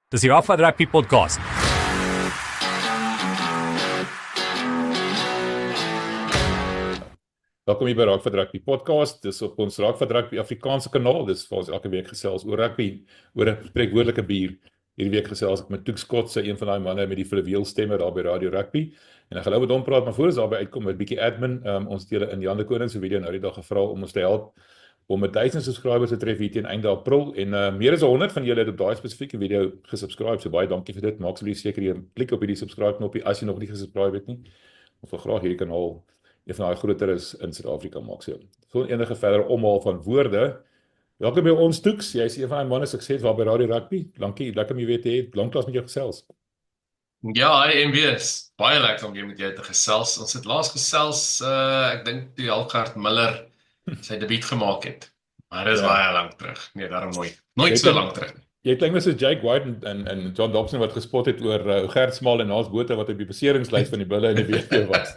Dis die Rafa Rugby Podcast. Welkom hier by Raakvat Rugby Podcast. Dis op ons Raakvat Rugby Afrikaanse kanaal. Dis waar ons elke week gesels oor rugby, oor 'n spreekwoordelike bier. Hierdie week gesels ek met Toek Skotse, een van daai manne met die fluweel stemme daar by Radio Rugby. En ek gaan nou met hom praat, maar voor ons daarby uitkom met 'n bietjie admin, ons deel in Jan de Koning se video nou die dag gevra om ons te help om 1000 subscribers te tref hier teen einde April en meer as 100 van julle het op daai spesifieke video gesubscribe. So baie dankie vir dit. Maak asseblief seker jy klik op hierdie subscribe knoppie as jy nog nie gesubscribe het nie. Ons wil graag hierdie kanaal een van daai groter is in Suid-Afrika maak so. So enige verder omhaal van woorde. Welkom by ons Toeks. Jy is een van die manne sukses waar by Radio Rugby. Dankie, lekker om jy weer te hê. Lanklaas met jou gesels. Ja, hi MBS. Baie lekker om weer met jou te gesels. Ons het laas gesels, ek dink die Alkart Miller sy debuut gemaak het. Maar dit is baie lank terug. Nee, daarom nooit so lank terug. Jy klink net so Jake White en John Dobson wat gespot het oor Gert Smal en Naas Botha wat op die beseringslys van die bulle in die WP was.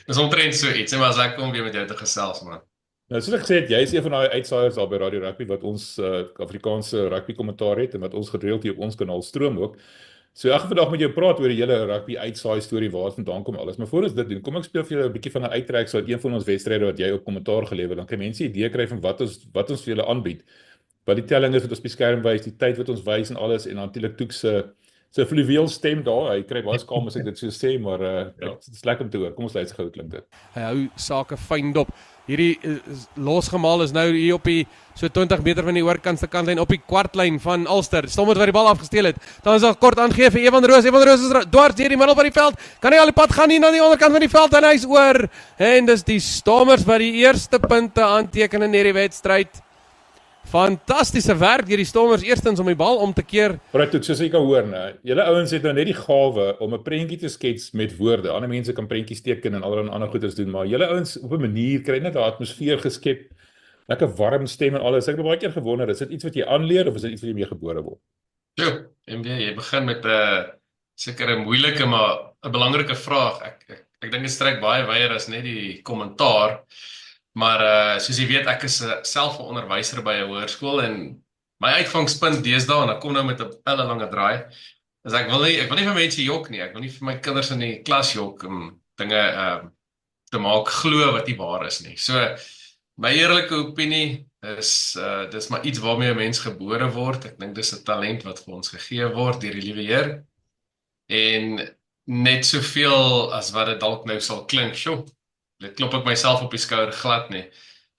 Dis omtrent so iets, maar as ek kom weer met jou te gesels, man. Nou, soos ek gesê het, jy is een van daai uitsaaiers daar by Radio Rugby wat ons Afrikaanse rugby kommentaar het en wat ons gedeelte op ons kanaal stroom ook. So ek gaan vandag met jou praat oor die hele rugby uitsaai storie, waar het vandaan kom alles. Maar voor ons dit doen, kom ek speel vir julle 'n bietjie van 'n uittrek so uit een van ons wedstryde wat jy op kommentaar gelewer, dan kan mense 'n idee kry van wat ons vir julle aanbied. Wat die telling is wat ons op die skerm wys, die tyd wat ons wys en alles en natuurlik Toek se fluweel stem daar. Hy kry baie skaam as ek dit so sê, maar dit is lekker om te hoor. Kom ons luister gou klink dit. Hy hou sake fyn dop. Hierdie losgemaal is nou hier op die so 20 meter van die oorkantste kantlyn op die kwartlyn van Ulster. Stommers wat die bal afgesteel het. Dan is daar kort aangegee vir Evan Roos. Evan Roos is dwars deur die middel van die veld. Kan hy al die pad gaan nie na die onderkant van die veld en hy's oor. En dis die Stommers wat die eerste punte aanteken in hierdie wedstryd. Fantastiese werk deur die Stommers eerstens om die bal om te keer. Right, soos jy kan hoor, né? Julle ouens het nou net die gawe om 'n prentjie te skets met woorde. Ander mense kan prentjies teken en allerlei ander goeders doen, maar julle ouens op 'n manier kry net 'n atmosfeer geskep. Lekker warm stem en alles. Ek het baie keer gewonder, is dit iets wat jy aanleer of is dit iets wat jy mee gebore word? Jo, MB, jy begin met 'n sekere moeilike maar 'n belangrike vraag. Ek dink dit strek baie wyer as net die kommentaar. Maar soos jy weet, ek is self 'n onderwyser by 'n hoërskool en my uitgangspunt deesdae, en ek kom nou met 'n pelle lange draai, is ek wil nie vir mense jok nie. Ek wil nie vir my kinders in die klas jok om dinge te maak glo wat nie waar is nie. So my eerlike opinie is dis maar iets waarmee 'n mens gebore word. Ek dink dis 'n talent wat vir ons gegee word deur die liewe Heer. En net soveel as wat dit dalk nou sal klink, sjoe. Dit klop ek myself op die skouer glad nie.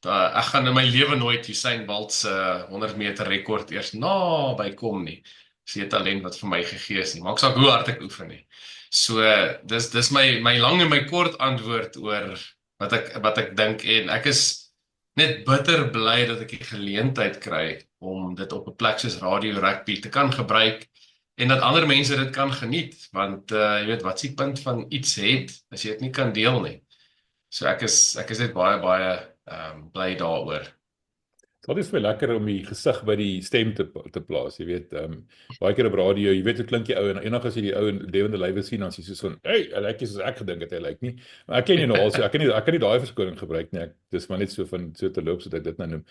Ek gaan in my lewe nooit Usain Bolt se 100 meter rekord eers naby kom nie. Dis 'n talent wat vir my gegee is nie. Maak saak hoe hard ek oefen nie. So dis my lang en my kort antwoord oor wat ek dink, en ek is net bitter bly dat ek die geleentheid kry om dit op 'n plek soos Radio Rugby te kan gebruik en dat ander mense dit kan geniet, want jy weet wat se punt van iets het as jy dit nie kan deel nie. So ek is net baie bly daaroor. Dit is vir my lekker om die gesig by die stem te plaas, jy weet, baie keer op radio, jy weet hoe klink die ou, en enig as jy die ou in lewende lywe sien, dan is hy so van, hey, hy lyk nie soos ek gedink het hy lyk nie, maar ek ken nie nogal, so ek kan nie daai verskoning gebruik nie, dis maar net so te loop, so dat ek dit nou noem.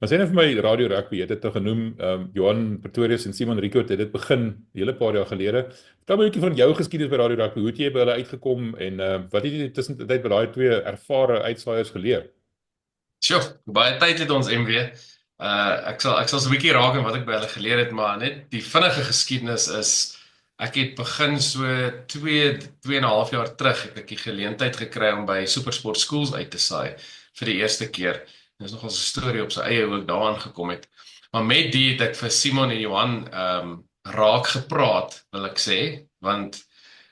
Maar sê net vir my Radio Rugby, jy het dit te genoem, Johan Pretorius en Simon Rico het dit begin, hele paar jaar gelede. Vertel my 'n bietjie van jou geskiedenis by Radio Rugby, hoe het jy by hulle uitgekom, en wat het jy tussentyd by daai twee ervare uitsaaiers geleer? Sjoe, baie tyd het ons MW. Ek sal so 'n bietjie raak in wat ek by hulle geleer het, maar net die vinnige geskiedenis is, ek het begin so 2,5 jaar terug, het ek die geleentheid gekry om by Supersport Schools uit te saai, vir die eerste keer. Dit is nogal 'n storie op sy eie hoe ek daaraan gekom het. Maar met die het ek vir Simon en Johan raak gepraat, wil ek sê, want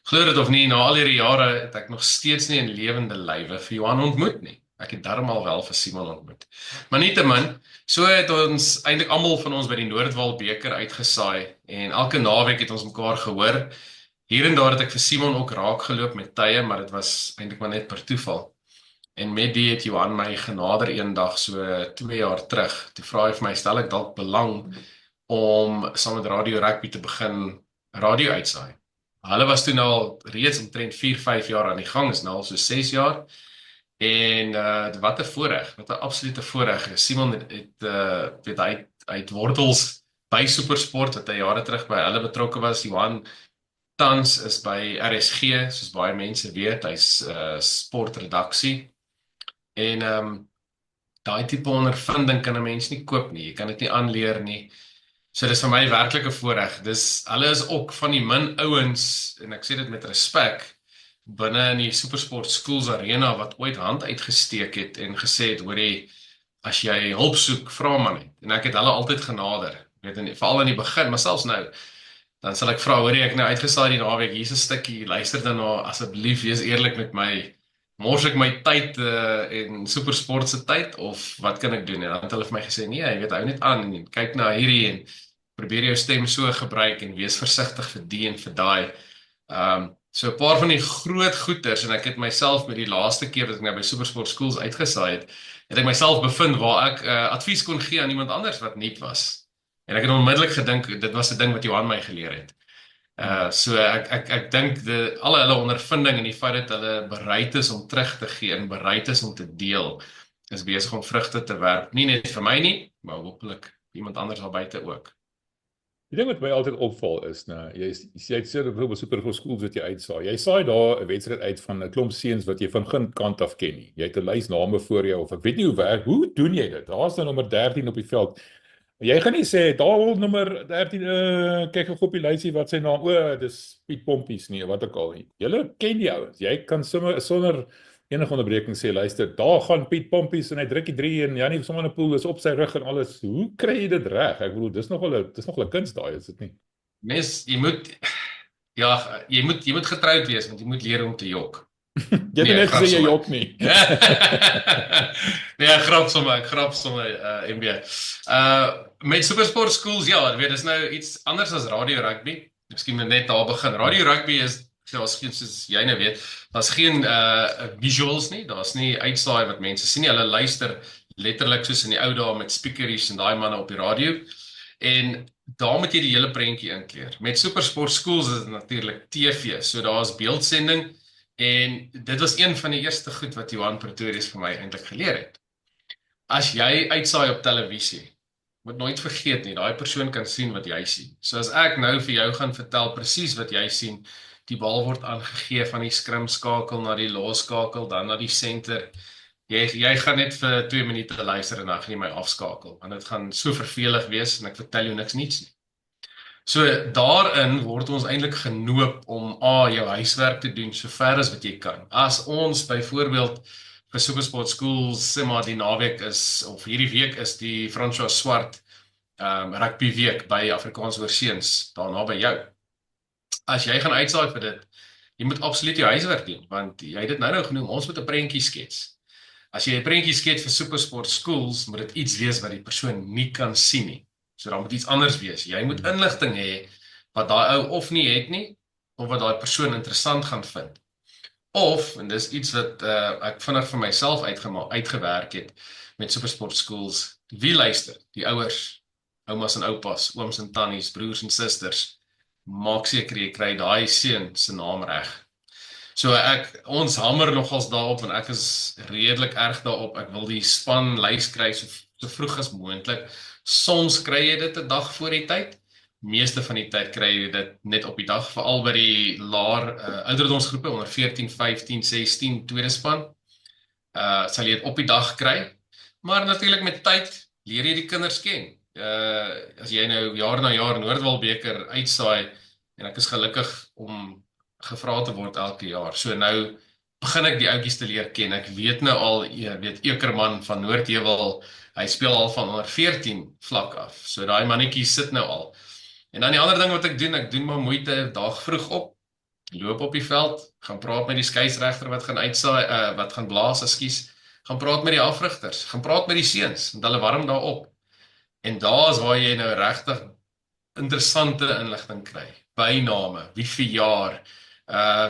glo dit of nie, na al hierdie jare het ek nog steeds nie in lewende lywe vir Johan ontmoet nie. Ek het darm al wel vir Simon ontmoet. Maar nietemin, so het ons eintlik almal van ons by die Noordwal beker uitgesaai en elke naweek het ons mekaar gehoor. Hier en daar het ek vir Simon ook raak geloop met tye, maar dit was eintlik maar net per toeval. En met die het Johan my genader eendag so 2 jaar terug. Toe vra hy vir my, stel ek dalk belang om saam met Radio Rugby te begin radio uitsaai. Hulle was toe nou al reeds omtrent 4-5 jaar aan die gang, is nou al so 6 jaar. En wat 'n voorreg, wat 'n absolute voorreg. Simon het weet hy het wortels by SuperSport wat hy jare terug by hulle betrokke was. Johan tans is by RSG, soos baie mense weet, hy's sportredaksie. En daai tipe ondervinding kan 'n mens nie koop nie. Jy kan dit nie aanleer nie. So dis vir my werklik 'n voorreg. Hulle is ook van die min ouens, en ek sê dit met respek, binne in die SuperSport Schools Arena wat ooit hand uitgesteek het en gesê het, hoorie, as jy hulp soek, vra maar net. En ek het hulle altyd genader, weet, veral in die begin, maar selfs nou, dan sal ek vra, hoorie, ek nou uitgesaai die naweek, hier's 'n stukkie, luister daarna, asseblief, wees eerlik met my, mors ek my tyd en SuperSport se tyd, of wat kan ek doen? En dan het hulle vir my gesê, nee, jy weet, hou net aan, en kyk na hierdie, en probeer jou stem so gebruik, en wees versigtig vir die en vir daai. So 'n paar van die groot goeters, en ek het myself met die laaste keer wat ek nou by SuperSport Schools uitgesaai het ek myself bevind waar ek advies kon gee aan iemand anders wat nuut was. En ek het onmiddellik gedink, dit was 'n ding wat Johan my geleer het. So ek dink alle hulle ondervinding en die feit dat hulle bereid is om terug te gee en bereid is om te deel, is besig om vrugte te werp. Nie net vir my nie, maar hopelik iemand anders daar buite ook. Die ding wat my altyd opval is, jy het sê byvoorbeeld SuperSport Schools wat jy uitsaai. Jy saai daar 'n wedstryd uit van 'n klomp seuns wat jy van geen kant af ken nie. Jy het 'n lys name voor jou, of ek weet nie hoe doen jy dit? Daar's nou nommer 13 op die veld. Jy gaan nie sê, daar nommer 13, kyk ek op die lysie wat sy naam, dis Piet Pompies nie, wat ook al nie. Julle ken die ouens. Jy kan sommer sonder enige onderbreking sê, luister, daar gaan Piet Pompies en hy druk die 3 en Janie van der Poel is op sy rug en alles. Hoe kry jy dit reg? Ek bedoel, dis nogal 'n kuns daai, is dit nie? Mens, jy moet getroud wees, want jy moet leer om te jok. Jy het net gesê jy jok nie. Nee, grap sommer, MB. Met SuperSport Schools, ja, weet, dis nou iets anders as radio rugby. Miskien net daar begin. Radio rugby is, daar's geen, soos jy nou weet, daar's geen visuals nie, daar's nie uitsaai wat mense sien nie. Hulle luister letterlik soos in die ou dae met speakeries en daai manne op die radio. En daar moet jy die hele prentjie inkleer. Met SuperSport Schools is dit natuurlik TV, so daar's beeldsending. En dit was een van die eerste goed wat Johan Pretorius vir my eintlik geleer het. As jy uitsaai op televisie, moet nooit vergeet nie, daai persoon kan sien wat jy sien. So as ek nou vir jou gaan vertel presies wat jy sien, die bal word aangegee van die skrimskakel na die losskakel, dan na die center. Jy gaan net vir 2 minute luister en dan gaan jy my afskakel, want dit gaan so vervelig wees en ek vertel jou niks niets nie. So daarin word ons eintlik genoop om jou huiswerk te doen so ver as wat jy kan. As ons byvoorbeeld vir SuperSport Schools sê maar die naweek is, of hierdie week is die François Swart rugby week by Afrikaans Oorseuns, daarna by jou. As jy gaan uitsaai vir dit, jy moet absoluut jou huiswerk doen, want jy het dit nou genoem, ons moet 'n prentjie skets. As jy 'n prentjie skets vir SuperSport Schools, moet dit iets wees wat die persoon nie kan sien nie. So dan moet iets anders wees. Jy moet inligting hê wat daai ou of nie het nie, of wat daai persoon interessant gaan vind. Of, en dis iets wat ek vinnig vir myself uitgewerk het met SuperSport Schools, wie luister? Die ouers, oumas en oupas, ooms en tannies, broers en susters, maak seker jy kry daai seun se naam reg. So ons hamer nogals daarop, en ek is redelik erg daarop, ek wil die span lys kry so vroeg as moontlik. Soms kry jy dit 'n dag voor die tyd, meeste van die tyd kry jy dit net op die dag, veral by die laer ouderdomsgroepe, onder 14, 15, 16, tweede span, sal jy dit op die dag kry, maar natuurlik met tyd leer jy die kinders ken. As jy nou jaar na jaar Noordwaalbeker uitsaai, en ek is gelukkig om gevra te word elke jaar, so nou begin ek die ouetjies te leer ken. Ek weet nou al, jy weet, Ekerman van Noordheuwel, hy speel al van onder 14 vlak af, so daai mannetjies sit nou al. En dan die ander ding wat ek doen maar moeite dag vroeg op, loop op die veld, gaan praat met die skeieregter wat gaan uitsaai, wat gaan blaas, gaan praat met die afrigters, gaan praat met die seuns, want hulle warm daar op. En daar is waar jy nou regtig interessante inligting kry. Byname, wie verjaar,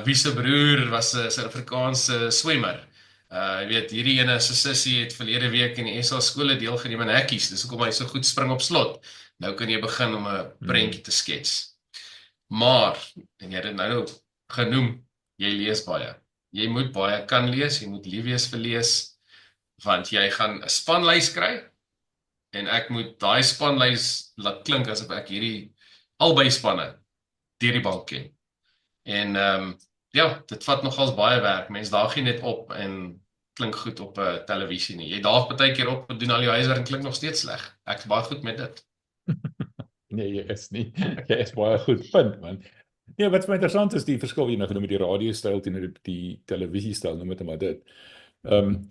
wie se broer was 'n Suid-Afrikaanse swemmer. Jy weet, hierdie ene se sussie het verlede week in die SA skole deelgeneem aan hekkies, dis hoekom hy so goed spring op slot. Nou kan jy begin om 'n prentjie te skets. Maar, en jy het dit nou genoem, jy lees baie. Jy moet baie kan lees, jy moet lief wees vir lees, want jy gaan 'n spanlys kry, en ek moet daai spanlys laat klink asof ek hierdie albei spanne deur die bank ken. En ja, dit vat nogals baie werk. Mense daag nie net op en klink goed op 'n televisie nie. Jy daag baie keer op en doen al jou huiswerk en klink nog steeds sleg. Ek is baie goed met dit. Nee, jy is nie. Jy is baie goed, punt man. Nee, wat vir my interessant is die verskil hier nou genoem met die radiostyl teenoor die televisiestyl, noem dit maar dit.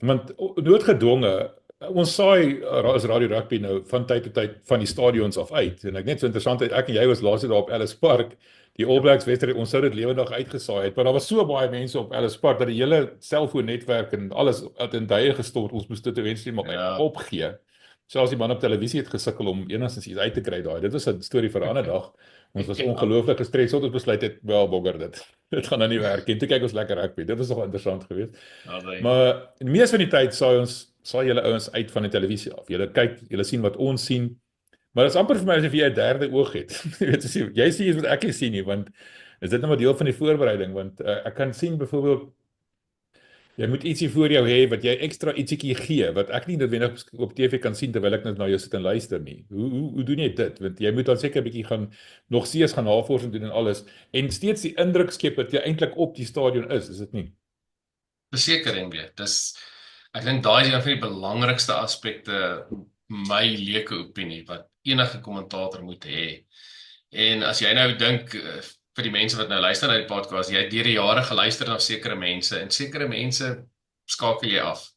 Want noodgedwonge, ons saai as Radio Rugby nou van tyd tot tyd van die stadions af uit. En ek net so interessant, ek en jy was laas daar op Ellis Park, die All Blacks wedstryd, ons sou dit lewendig uitgesaai het, maar daar was so baie mense op Ellis Park dat die hele selfoonnetwerk en alles het in duie gestort. Ons moes dit eventueel maar opgee. Selfs die man op televisie het gesukkel om enigstens iets uit te kry daai. Dit was 'n storie vir 'n ander dag. Ons was ongelooflik gestres tot ons besluit het, wel bogger dit gaan nou nie werk nie. Toe kyk ons lekker rugby. Dit was nog interessant geweest. Maar die meeste van die tyd saai julle ouens uit van die televisie af. Julle kyk, julle sien wat ons sien. Maar dit is amper vir my asof jy 'n derde oog het. Jy weet, jy sien iets wat ek nie sien nie, want is dit nou maar deel van die voorbereiding, want ek kan sien byvoorbeeld jy moet ietsie voor jou hê wat jy ekstra ietsiekie gee wat ek nie noodwendig op TV kan sien terwyl ek net na jou sit en luister nie. Hoe doen jy dit? Want jy moet dan seker 'n bietjie gaan nog steeds gaan navorsing doen en alles en steeds die indruk skep dat jy eintlik op die stadion is dit nie? Beseker en weer. Ek dink daai is een van die belangrikste aspekte, my leuke opinie, wat enige kommentator moet hê. En as jy nou dink vir die mense wat nou luister na die podcast, jy het deur die jare geluister na sekere mense en sekere mense skakel jy af.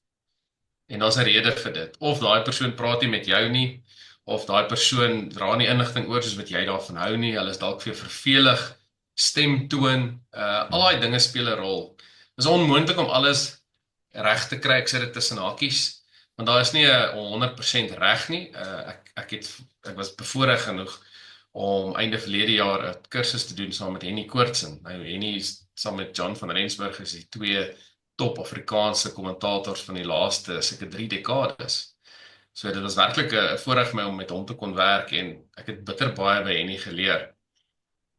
En daar's 'n rede vir dit. Of daai persoon praat nie met jou nie, of daai persoon dra nie inligting oor soos wat jy daarvan hou nie. Hulle is dalk vir jou vervelig, stemtoon, al daai dinge speel 'n rol. Dit is onmoontlik om alles reg te kry, ek sê dit tussen hakies, want daar is nie 100% reg nie. Ek was bevoorreg genoeg om einde verlede jaar 'n kursus te doen saam met Henny Koortsen. Nou Henny is saam met John van Rensburg is die twee top Afrikaanse kommentators van die laaste seker 3 dekades. So dit was werklik 'n voorreg vir my om met hom te kon werk en ek het bitter baie by Henny geleer.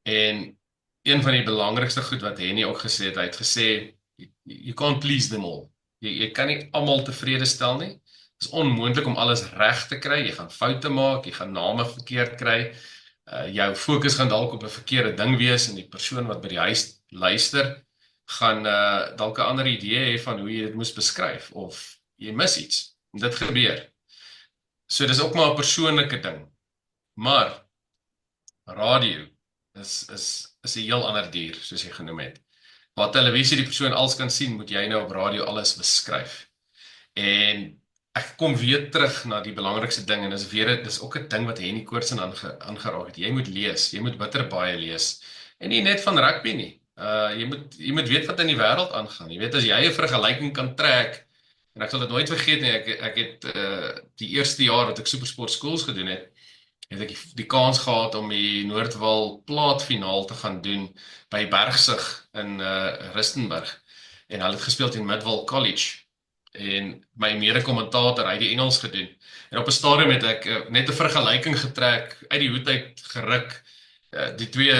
En een van die belangrikste goed wat Henny ook gesê het, hy het gesê you can't please them all. Jy kan nie almal tevrede stel nie. Dit is onmoontlik om alles reg te kry. Jy gaan foute maak, jy gaan name verkeerd kry. Jou fokus gaan dalk op 'n verkeerde ding wees en die persoon wat by die huis luister gaan dalk 'n ander idee hê van hoe jy dit moes beskryf of jy mis iets. En dit gebeur. So dis ook maar 'n persoonlike ding. Maar radio is 'n heel ander dier, soos jy genoem het. Waar televisie die persoon alles kan sien, moet jy nou op radio alles beskryf. En ek kom weer terug na die belangrikste ding en dis ook 'n ding wat Henny Koortsen aangeraak het. Jy moet lees, jy moet bitter baie lees. En nie net van rugby nie. Jy moet weet wat in die wêreld aangaan. Jy weet as jy 'n vergelyking kan trek en ek sal dit nooit vergeet nie. Ek het die eerste jaar wat ek Supersport Schools gedoen het ek die kans gehad om die Noordwal plaatfinaal te gaan doen by Bergsig in Rustenburg. En hulle het gespeel teen Midwal College. En my mede-kommentator, hy het die Engels gedoen. En op 'n stadium het ek net 'n vergelyking getrek, uit die hoed uit geruk, die twee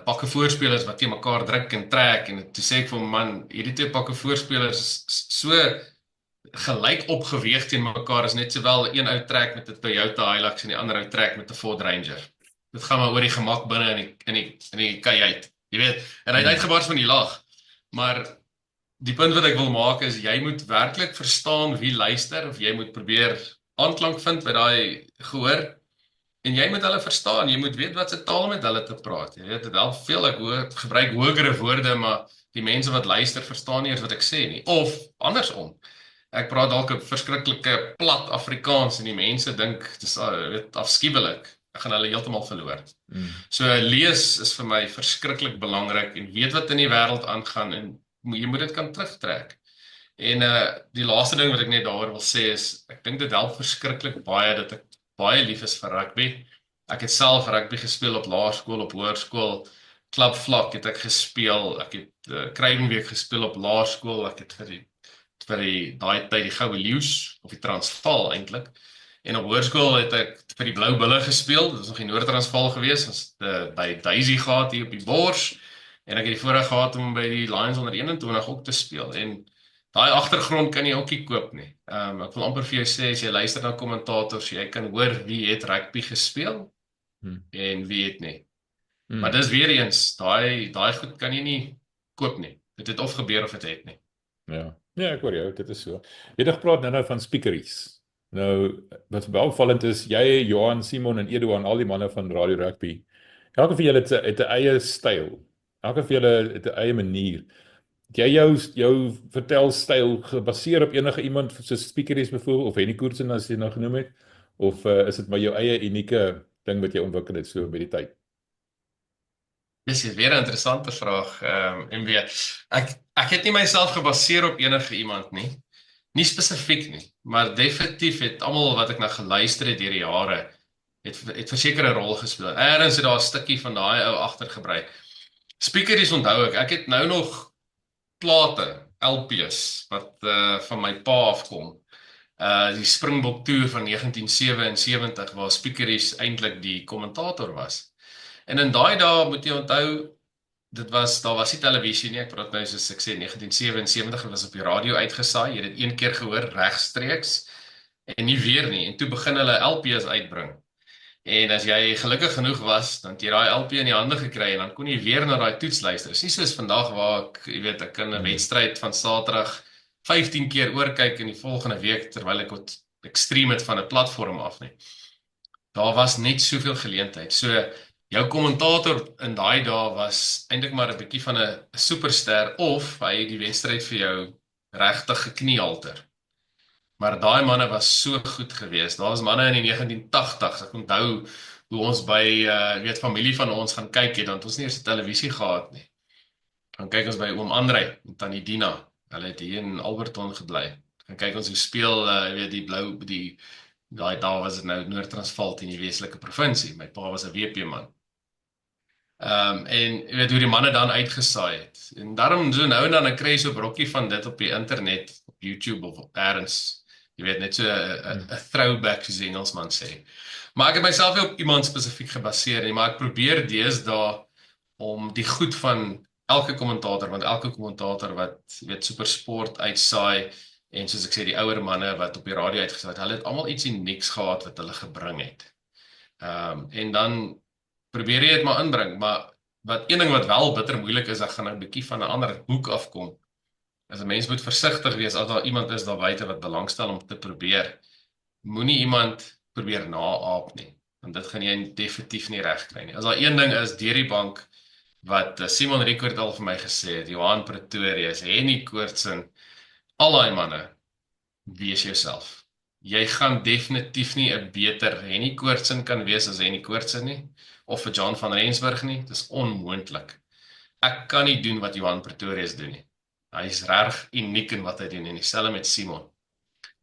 pakke voorspelers wat teen mekaar druk en trek, en toe sê ek vir hom, man, hierdie twee pakke voorspelers is so gelyk opgeweeg teen mekaar, is net sowel een ou trek met 'n Toyota Hilux en die ander ou trek met 'n Ford Ranger. Dit gaan maar oor die gemak binne in die kajuit, jy weet, en hy het uitgebars van die lag, maar die punt wat ek wil maak is, jy moet werklik verstaan wie luister, of jy moet probeer aanklank vind by daai gehoor, en jy moet hulle verstaan, jy moet weet wat se taal met hulle te praat. Jy weet, dit help veel, ek gebruik hogere woorde, maar die mense wat luister verstaan nie eens wat ek sê nie, of andersom. Ek praat dalk 'n verskriklike plat Afrikaans en die mense dink dis afskuwelik. Ek gaan hulle heeltemal verloor. So lees is vir my verskriklik belangrik en weet wat in die wêreld aangaan en jy moet dit kan terugtrek. En die laaste ding wat ek net daaroor wil sê is, ek dink dit help verskriklik baie dat ek baie lief is vir rugby. Ek het self rugby gespeel op laerskool, op hoërskool, klubvlak het ek gespeel. Ek het Kruidenweek gespeel op laerskool. Ek het vir daai tyd die Goue Leeu's of die Transvaal eintlik. En op hoërskool het ek vir die Blou Bulle gespeel. Dit was nog die Noord-Transvaal gewees, ons by Daisy gehad hier op die Bors. En ek het die voorreg gehad om by die Lions onder 21 ook te speel. En daai agtergrond kan jy ook nie koop nie. Ek wil amper vir jou sê, as jy luister na kommentators, jy kan hoor wie het rugby gespeel en wie het nie. Maar dis weer eens, daai goed kan jy nie koop nie. Dit het of gebeur of dit het nie. Ja, ek hoor jou, dit is so. Jy het gepraat nou van speakeries. Nou, wat baie opvallend is, jy, Johan, Simon en Eduan, al die manne van Radio Rugby, elke van julle het 'n eie styl. Elke van julle het 'n eie manier. Het jy jou vertelstyl gebaseer op enige iemand soos speakeries byvoorbeeld, of Henny Koersen as jy nou genoem het, of is dit maar jou eie unieke ding wat jy ontwikkel het so met die tyd? Dis weer 'n interessante vraag, MW. Ek het nie myself gebaseer op enige iemand nie. Nie spesifiek nie, maar definitief het almal wat ek na geluister het deur die jare, het verseker 'n rol gespeel. Eerens het daar 'n stukkie van daai ou agtergebrei. Speakeries onthou ek het nou nog plate, LP's, wat van my pa afkom. Die Springbok Tour van 1977, waar Speakeries eintlik die kommentator was. En in daai dae moet jy onthou, daar was nie televisie nie, ek praat nou soos ek sê, 1977, het was op die radio uitgesaai, jy het dit een keer gehoor, regstreeks, en nie weer nie, en toe begin hulle LP's uitbring. En as jy gelukkig genoeg was, dan het jy daai LP in die hande gekry, en dan kon jy weer na daai toets luister. Dis nie soos vandag waar ek kan 'n wedstryd van Saterdag 15 keer oorkyk in die volgende week, terwyl ek stream het van 'n platform af nie. Daar was net soveel geleentheid. So, jou kommentator in daai dae was eintlik maar 'n bietjie van 'n superster, of hy het die wedstryd vir jou regtig gekniehalter. Maar daai manne was so goed geweest. Daar was manne in die 1980s, ek onthou hoe ons by familie van ons gaan kyk het, dan het ons nie eers 'n televisie gehad nie. Dan kyk ons by oom Andrei en tannie Dina. Hulle het hier in Alberton gebly. Dan kyk ons hoe speel die blou, daai dae was dit nou Noord-Transvaal teen die Weselike provinsie. My pa was 'n WP man. En hoe die manne dan uitgesaai het. En daarom so nou en dan 'n kry so 'n brokkie van dit op die internet, op YouTube of ergens. Jy weet, net so 'n throwback, soos die Engelsman sê. Maar ek het myself nie op iemand spesifiek gebaseer nie, maar ek probeer deesdae om die goed van elke kommentator, want elke kommentator wat supersport uitsaai, en soos ek sê, die ouer manne wat op die radio uitgesaai het, hulle het almal iets unieks gehad wat hulle gebring het. En dan probeer jy dit maar inbring, maar een ding wat wel bitter moeilik is, ek gaan 'n bietjie van 'n ander hoek afkom, as 'n mens moet versigtig wees as daar iemand is daar buite wat belangstel om te probeer. Moenie iemand probeer naaap nie, want dit gaan jy definitief nie reg kry nie. As daar een ding is deur die bank wat Simon Rickert al vir my gesê het, Johan Pretorius, Henny Koersen, al daai manne, wees jouself. Jy gaan definitief nie 'n beter Henny Koersen kan wees as Henny Koersen nie, of vir John van Rensburg nie. Dis onmoontlik. Ek kan nie doen wat Johan Pretorius doen nie. Hy is reg uniek in wat hy doen, en dieselfde met Simon.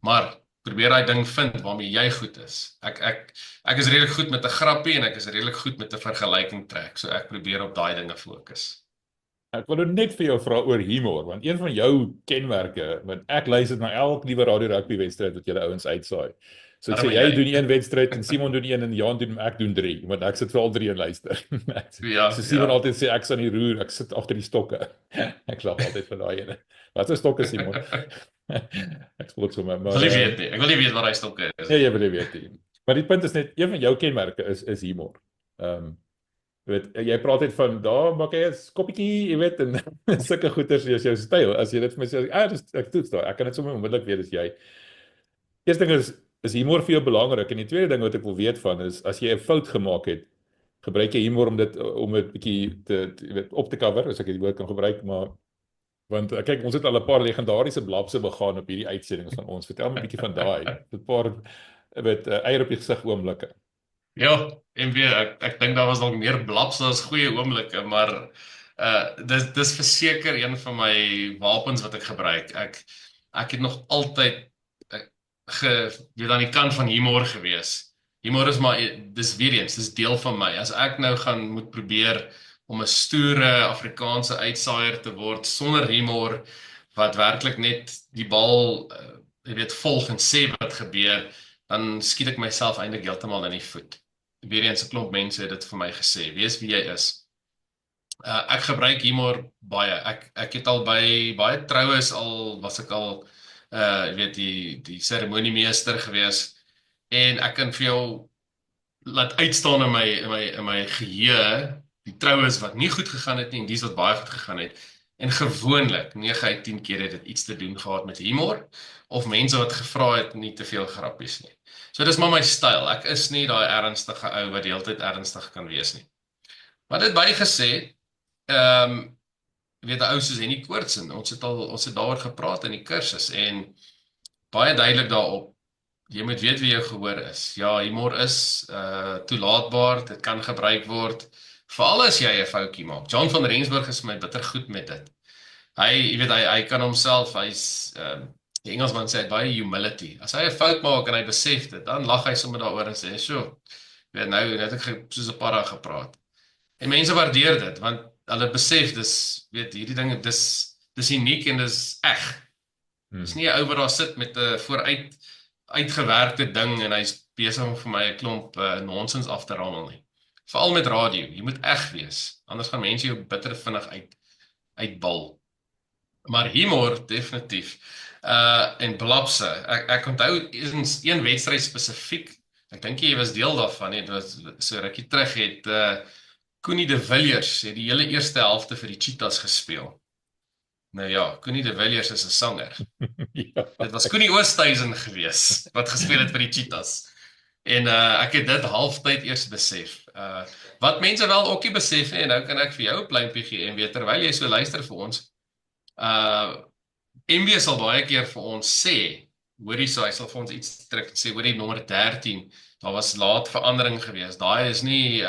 Maar probeer daai ding vind waarmee jy goed is. Ek is redelik goed met 'n grappie, en ek is redelik goed met 'n vergelyking trek, so ek probeer op daai dinge fokus. Ek wil net vir jou vra oor humor, want een van jou kenmerke, want ek luister na elke nuwe Radio Rugby wedstryd wat julle ouens uitsaai. So ek sê, jy doen een wedstryd, en Simon doen een, en Jan doen, ek doen 3, want ek sit vir al 3 en luister. So Simon altyd sê, ek is aan die roer, ek sit agter die stokke. Ek lag altyd vir daai ene. Wat is stokke, Simon? Ek spot so maar. Ek wil nie weet wat hy stokke is. Ja, jy wil nie weet nie. Maar die punt is net, een van jou kenmerke is humor. Jy praat net van, daar maak jy 'n koppietjie, jy weet, en sulke goeters is jou styl. As jy dit vir my sê, ek toets daar, ek kan dit sommer onmiddellik weet as jy. Eerste ding is humor vir jou belangrik, en die tweede ding wat ek wil weet van is, as jy 'n fout gemaak het, gebruik jy humor om dit bietjie op te cover, as ek die woord kan gebruik, maar want kyk, ons het al 'n paar legendariese blapse begaan op hierdie uitsendings van ons. Vertel my 'n bietjie van daai, 'n paar eier op die gesig oomblikke. Ja, ek dink daar was dalk meer blapse as goeie oomblikke, maar dis verseker een van my wapens wat ek gebruik. Ek het nog altyd aan die kant van humor gewees. Humor is maar, dis deel van my. As ek nou moet probeer om 'n stoere Afrikaanse uitsaaier te word, sonder humor, wat werklik net die bal, volg en sê wat gebeur, dan skiet ek myself eintlik heeltemal in die voet. Weer eens 'n klomp mense het dit vir my gesê, wees wie jy is. Ek gebruik humor baie. Ek het al by baie troues was ek al jy weet die seremoniemeester gewees en ek kan vir jou laat uitstaan in my geheue die troues wat nie goed gegaan het nie en dies wat baie goed gegaan het. En gewoonlik 9 uit 10 keer het dit iets te doen gehad met humor of mense wat gevra het nie te veel grappies nie. So dis maar my styl. Ek is nie daai ernstige ou wat die hele tyd ernstig kan wees nie. Maar dit bygesê, jy weet 'n ou soos Henny Koortsen, ons het daaroor gepraat in die kursus en baie duidelik daarop. Jy moet weet wie jou gehoor is. Ja, humor is toelaatbaar, dit kan gebruik word, veral as jy 'n foutjie maak. John van Rensburg is my bitter goed met dit. Jy weet, hy kan homself, die Engelsman sê, baie humility. As hy 'n fout maak en hy besef dit, dan lag hy sommer daaroor en sê, "Sjoe, weet nou het ek soos 'n para gepraat." En mense waardeer dit, want hulle besef, weet, hierdie ding, dis uniek en dis eg. Dis nie 'n ou wat daar sit met 'n uitgewerkte ding en hy's besig om vir my 'n klomp nonsens af te rammel nie. Veral met radio, jy moet eg wees, anders gaan mense jou bitter vinnig uitbal. Maar humor, definitief. En blapse, ek onthou een wedstryd spesifiek, ek dink jy was deel daarvan, dit was so rukkie terug het Koenie de Villiers het die hele eerste helfte vir die Cheetahs gespeel. Nou ja, Koenie de Villiers is 'n sanger. Ja. Dit was Koenie Oosthuizen gewees, wat gespeel het vir die Cheetahs. En ek het dit halftyd eers besef. Wat mense wel ook nie besef nie, en nou kan ek vir jou 'n pleintjie gee, en weet, terwyl jy so luister vir ons, MB sal baie keer vir ons sê, hoorie so, hy sal vir ons iets terug sê, hoorie nommer 13, daar was laat verandering gewees, daai is nie,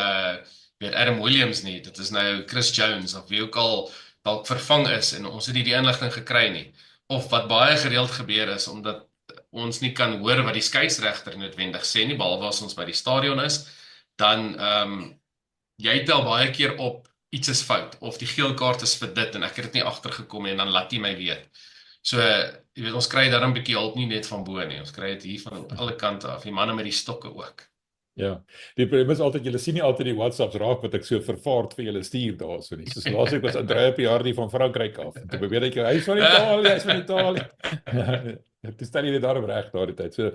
weet Adam Williams nie, dit is nou Chris Jones, of wie ook al dalk vervang is, en ons het nie die inligting gekry nie, of wat baie gereeld gebeur is, omdat ons nie kan hoor wat die skeieregter noodwendig sê nie, behalwe as ons by die stadion is, dan jy tel baie keer op, iets is fout, of die geel kaart is vir dit, en ek het dit nie agtergekom en dan laat jy my weet. So, jy weet, ons kry daar 'n bietjie hulp nie net van bo nie, ons kry dit hier van alle kante af, die manne met die stokke ook. Ja, die probleem is altyd, julle sien nie altyd die WhatsApps raak wat ek so vervaard vir julle stuur daar so nie. Soos laasweek was Andrea Piardi van Frankryk af. Toe probeer ek hy is van Italië, hy is van Italië. Dit stel jy dit daarom reg daardie tyd. So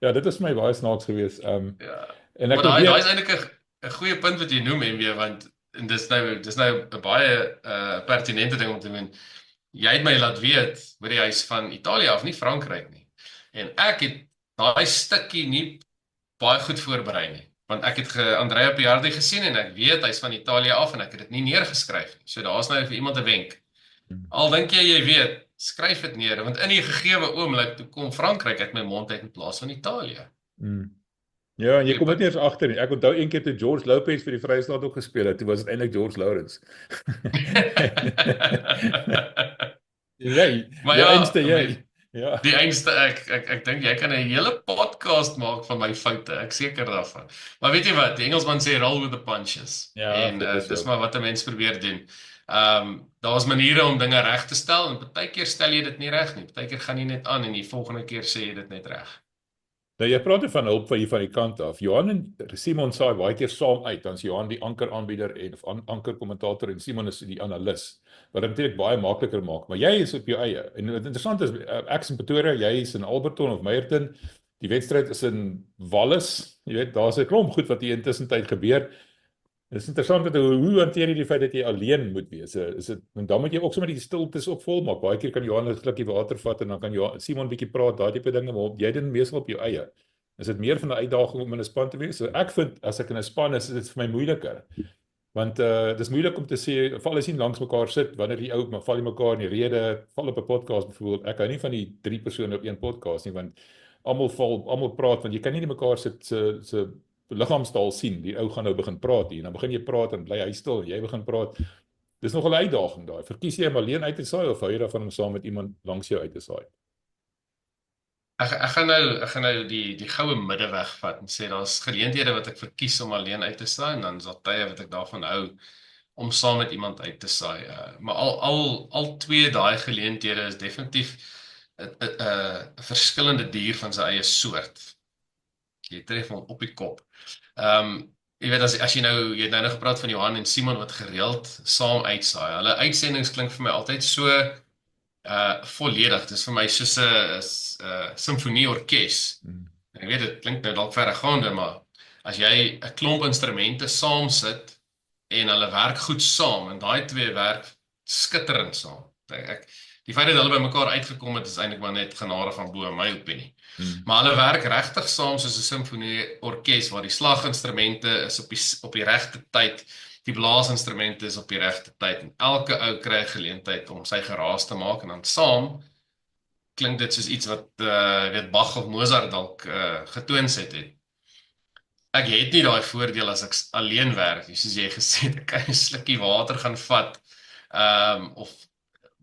ja, dit is vir my baie snaaks geweest. Ja. En ek Maar daai is eintlik 'n goeie punt wat jy noem, MB, want en dis nou 'n baie pertinente ding om te doen. Jy het my laat weet, hoor hy is van Italië af, nie Frankryk nie. En ek het daai stukkie nie baie goed voorberei nie, want ek het Andrea Piardi gesien en ek weet hy's van Italië af en ek het dit nie neergeskryf nie. So daar's nou vir iemand 'n wenk. Al dink jy weet, skryf dit neer, want in die gegeewe oomblik toe kom Frankryk uit my mond uit in plaas van Italië. Ja, en jy kom dit nie eens agter nie. Ek onthou een keer toe George Lopez vir die Vrystaat ook gespeel het, toe was dit eintlik George Lawrence. Maar die ja, einste jy. Ja. Die einste ek dink jy kan 'n hele podcast maak van my foute, ek seker daarvan. Maar weet jy wat, die Engelsman sê roll with the punches. Ja, en dit dis so. maar wat 'n mens probeer doen. Daar's maniere om dinge reg te stel en partykeer stel jy dit nie reg nie. Partykeer gaan jy net aan en die volgende keer sê jy dit net reg. Nou jy praat van hulp van hier van die kant af. Johan en Simon saai baie keer saam uit, dan is Johan die ankeraanbieder en of anker kommentator en Simon is die analis. Wat dit eintlik baie makliker maak, maar jy is op jou eie. En wat interessant is, ek is in Pretoria, jy is in Alberton of Meyerton. Die wedstryd is in Wallis. Jy weet, daar's 'n klomp goed wat hier intussen tyd gebeur. Dit is interessant dat hoe hanteer jy die feit dat jy alleen moet wees? Is dit en dan moet jy ook sommer die stiltes ook volmaak. Baie keer kan Johan 'n slukkie water vat en dan kan Simon bietjie praat, daai tipe dinge, maar jy doen meestal op jou eie. Is dit meer van 'n uitdaging om in 'n span te wees? So ek vind as ek in 'n span is dit vir my moeiliker. Want dis moeilik om te sê, val as jy langs mekaar sit, wanneer jy ou, maar val jy mekaar in die rede, val op 'n podcast byvoorbeeld. Ek hou nie van die 3 persone op een podcast nie, want almal praat, want jy kan nie mekaar se liggaamstaal sien. Die ou gaan nou begin praat hier, en dan begin jy praat en bly hy stil en jy begin praat. Dis nogal 'n uitdaging daai. Verkies jy om alleen uit te saai of hou jy daarvan om saam met iemand langs jou uit te saai? Ek gaan nou die goue middeweg vat en sê daar's geleenthede wat ek verkies om alleen uit te saai en dan is daar tye wat ek daarvan hou om saam met iemand uit te saai. Maar al twee daai geleenthede is definitief 'n verskillende dier van sy eie soort. Jy tref hom op die kop. jy weet as jy het nou gepraat van Johan en Simon wat gereeld saam uitsaai. Hulle uitsendings klink vir my altyd so volledig. Dit is vir my soos 'n simfonieorkes. En ek weet dit klink nou dalk verregaande, maar as jy 'n klomp instrumente saam sit en hulle werk goed saam en daai twee werk skitterend saam. Die feit dat hulle by mekaar uitgekom het is eintlik maar net genade van bo in my opinie. Maar hulle werk regtig saam soos 'n simfonieorkes waar die slaginstrumente is op die regte tyd, die blaasinstrumente is op die regte tyd en elke ou kry geleentheid om sy geraas te maak en dan saam klink dit soos iets wat weet Bach of Mozart dalk getoonset het. Ek het nie daai voordeel as ek alleen werk, soos jy gesê het, ek kan 'n slukkie water gaan vat of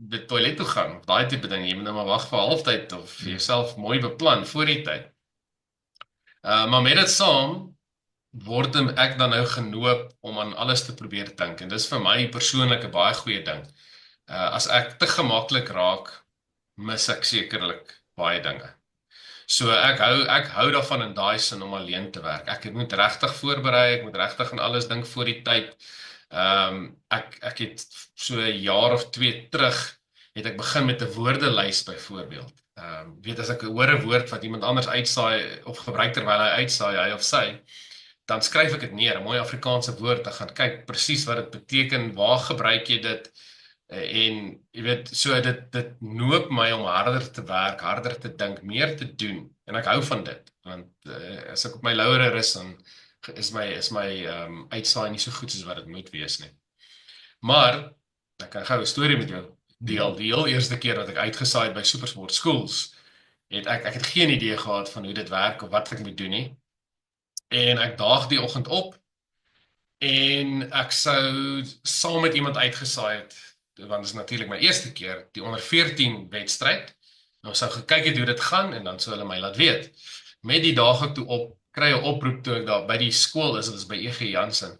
die toilet toe gaan, of daai tipe ding, jy moet nou maar wag vir halftyd of vir jouself mooi beplan voor die tyd. Maar met dit saam word ek dan nou genoop om aan alles te probeer dink en dis vir my persoonlik 'n baie goeie ding. As ek te gemaklik raak, mis ek sekerlik baie dinge. So ek hou daarvan in daai sin om alleen te werk. Ek moet regtig voorberei, ek moet regtig aan alles dink voor die tyd. Ek het so 'n jaar of 2 terug het ek begin met 'n woordelys byvoorbeeld. Weet as ek hoor 'n woord wat iemand anders uitsaai of gebruik terwyl hy uitsaai, hy of sy, dan skryf ek dit neer, 'n mooi Afrikaanse woord, dan gaan kyk presies wat dit beteken, waar gebruik jy dit en jy weet so dit noop my om harder te werk, harder te dink, meer te doen en ek hou van dit want as ek op my lauwere rus dan is my uitsaai nie so goed soos wat dit moet wees nie. Maar ek kan gou 'n storie met jou deel. Die heel eerste keer wat ek uitgesaai het by Supersport Schools, ek het geen idee gehad van hoe dit werk of wat ek moet doen nie. En ek daag die oggend op en ek sou saam met iemand uitgesaai het, want dit is natuurlik my eerste keer, die onder 14 wedstryd. Nou sou gekyk het hoe dit gaan en dan sou hulle my laat weet. Met die dae toe op, kry 'n oproep toe ek daar by die skool is, dit is by E.G. Jansen.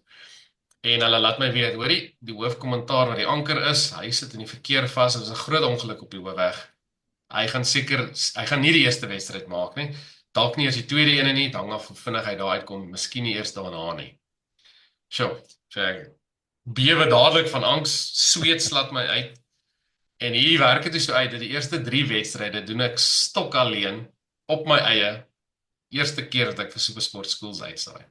En hulle laat my weet, hoorie, die hoofkommentaar wat die anker is, hy sit in die verkeer vas, dit is 'n groot ongeluk op die hoofweg. Hy gaan nie die eerste wedstryd maak nie, dalk nie as die tweede ene nie, hang af hoe vinnig hy daar uitkom, miskien nie eers daarna nie. So ek bewe dadelik van angs, sweet slat my uit, en hier werk het so uit, dat die eerste 3 wedstryde doen ek stok alleen, op my eie, eerste keer dat ek vir Supersport Schools uitsaai.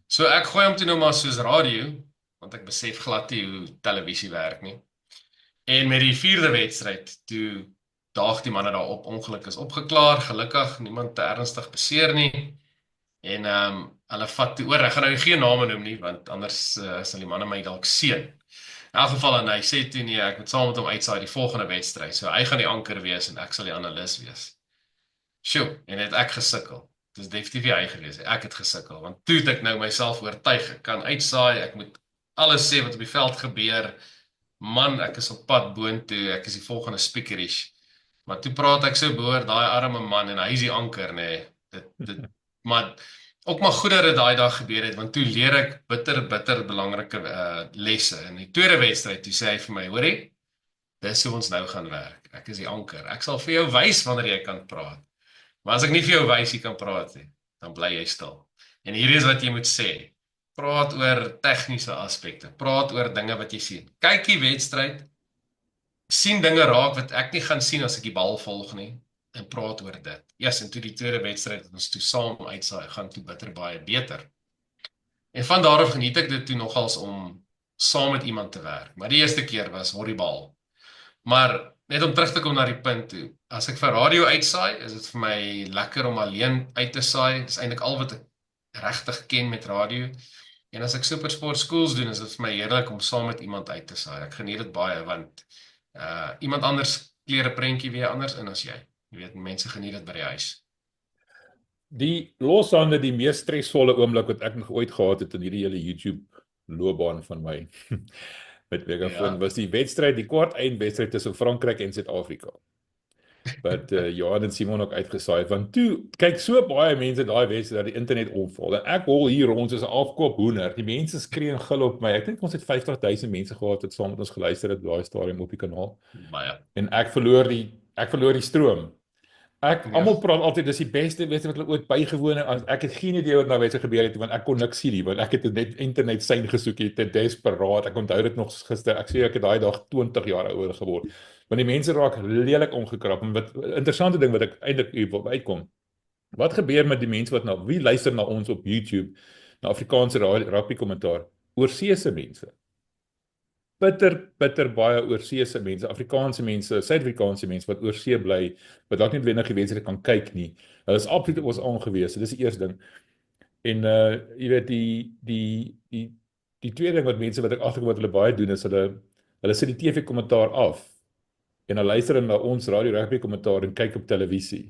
So ek gooi hom toe nou maar soos radio, want ek besef glad nie hoe televisie werk nie. En met die 4de wedstryd, toe daag die manne daar op, ongeluk is opgeklaar, gelukkig, niemand te ernstig beseer nie. En hulle vat toe oor, ek gaan nou geen name noem nie, want anders sal die manne my dalk seën. In elk geval, en hy sê toe nee, ek moet saam met hom uitsaai die volgende wedstryd, so hy gaan die anker wees en ek sal die analis wees. Sjoe, en het ek gesukkel. Dit is definitief nie hy gewees, ek het gesukkel, want toe het ek nou myself oortuig, ek kan uitsaai, ek moet alles sê wat op die veld gebeur, man, ek is op pad boontoe, ek is die volgende speakerish, maar toe praat ek so behoor, daai arme man, en hy is die anker, nee, maar, ook maar goed dat dit daai dag gebeur het, want toe leer ek bitter belangrike lesse, in die tweede wedstryd, toe sê hy vir my, hoorie, dis hoe ons nou gaan werk, ek is die anker, ek sal vir jou wys wanneer jy kan praat, maar as ek nie vir jou wys jy kan praat nie, dan bly jy stil. En hier is wat jy moet sê. Praat oor tegniese aspekte. Praat oor dinge wat jy sien. Kyk die wedstryd. Sien dinge raak wat ek nie gaan sien as ek die bal volg nie. En praat oor dit. En toe die tweede wedstryd het ons toe saam uitsaai, gaan toe bitter baie beter. En van daarof geniet ek dit toe nogals om saam met iemand te werk. Maar die eerste keer was horribaal. Maar net om terug te kom na die punt toe, as ek vir radio uitsaai, is dit vir my lekker om alleen uit te saai, dit is eintlik al wat ek regtig ken met radio, en as ek Supersport Schools doen, is dit vir my heerlik om saam met iemand uit te saai, ek geniet dit baie, want iemand anders kleer 'n prentjie weer anders in as jy weet, mense geniet dit by die huis. Die loshande, die mees stresvolle oomblik wat ek nog ooit gehad het in hierdie hele YouTube loopbaan van my, met Megafoon, was die wedstryd, die kwart eindwedstryd tussen Frankryk en Suid-Afrika. Wat Johan en Simon ook uitgesaai, want toe, kyk so baie mense daai wedstryd dat die internet omval, en ek hol hier rond soos 'n afkoop hoender, die mense skree en gil op my, ek dink ons het 50.000 mense gehad wat saam met ons geluister het, daai stadium op die kanaal, Baie. en ek verloor die stroom, Almal praat altyd dis die beste wedstryd wat hulle ooit bygewoon het. Ek het geen idee wat nou wedstryd gebeur het want ek kon niks sien nie, want ek het net internet sein gesoek het, te desperaat. Ek onthou dit nog gister. Ek sê ek het daai dag 20 jaar ouer geword. Want die mense raak lelik omgekrap en wat interessante ding wat ek eintlik hier wil uitkom. Wat gebeur met die mense wat wie luister na ons op YouTube, na Afrikaanse rugby kommentaar? Oorseese mense. Bitter baie oorseese mense, Afrikaanse mense, Suid-Afrikaanse mense wat oorsee bly, wat dalk nie noodwendig die wedstryd kan kyk nie. Hulle is absoluut op ons aangewese. Dis die eerste ding. En jy weet die tweede ding wat mense wat ek agterkom wat hulle baie doen is hulle sit die TV kommentaar af en hulle luister na ons radio rugby kommentaar en kyk op televisie.